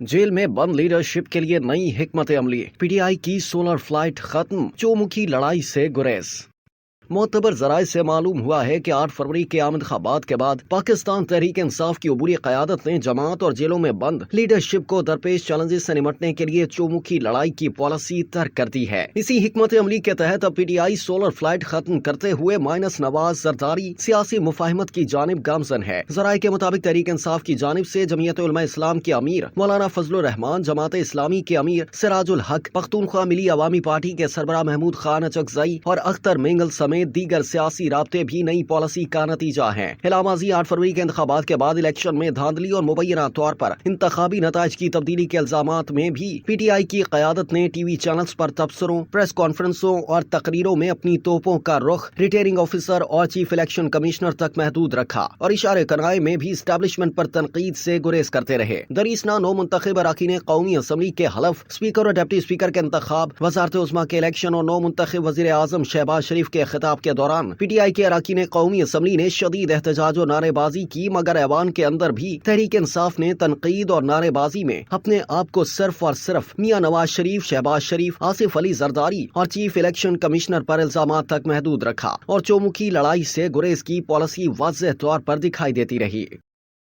Jail में बंद leadership के लिए नई हिकमत अमली। पीटीआई की सोलर फ्लाइट खत्म, चौमुखी लड़ाई से गुरेज। मोतबर जराये से मालूम हुआ है कि 8 फरवरी के आम इंतखाबात के बाद पाकिस्तान तहरीक इंसाफ की अबूरी क़यादत ने जमात और जेलों में बंद लीडरशिप को दरपेश चैलेंजेस से निमटने के लिए चौमुखी लड़ाई की पॉलिसी तर्क कर दी है। इसी हिकमत अमली के तहत अब पीटीआई सोलर फ्लाइट खत्म करते हुए माइनस नवाज जरदारी सियासी मुफाहमत की जानिब गामजन है। जराये के मुताबिक तहरीक इंसाफ की जानिब से जमीयत उलमा इस्लाम के अमीर मौलाना फजलुर रहमान, जमात इस्लामी के अमीर सिराजुल हक, पख्तूनख्वा मिली अवामी पार्टी के सरबराह महमूद खान अचकजई और अख्तर मेंगल समेत दीगर सियासी राब्ते भी नई पॉलिसी का नतीजा है। इलामाजी 8 फरवरी के इंतखाबात के बाद इलेक्शन में धांधली और मुबैना तौर पर इंतखाबी नताइज की तब्दीली के इल्जामात में भी पीटीआई की क़यादत ने टीवी चैनल्स पर तबसरों, प्रेस कॉन्फ्रेंसों और तकरीरों में अपनी तोपों का रुख रिटर्निंग ऑफिसर और चीफ इलेक्शन कमिश्नर तक महदूद रखा और इशारे कनाए में भी एस्टैब्लिशमेंट पर तनकीद से गुरेज करते रहे। दरीसना नौ मुंतखब अरकान कौमी असम्बली के हलफ, स्पीकर और डिप्टी स्पीकर के इंतखाब, वज़ारत उज़्मा के इलेक्शन और नौ मुंतखब वज़ीर आज़म शहबाज शरीफ के खिताब के दौरान पीटीआई के अरकान कौमी असम्बली ने शदीद एहतजाज और नारेबाजी की, मगर ऐवान के अंदर भी तहरीक इंसाफ ने तनकीद और नारेबाजी में अपने आप को सिर्फ और सिर्फ मियां नवाज शरीफ, शहबाज शरीफ, आसिफ अली जरदारी और चीफ इलेक्शन कमिश्नर पर इल्जामात तक महदूद रखा और चौमुखी लड़ाई से गुरेज की पॉलिसी वाज़ेह तौर पर दिखाई देती रही।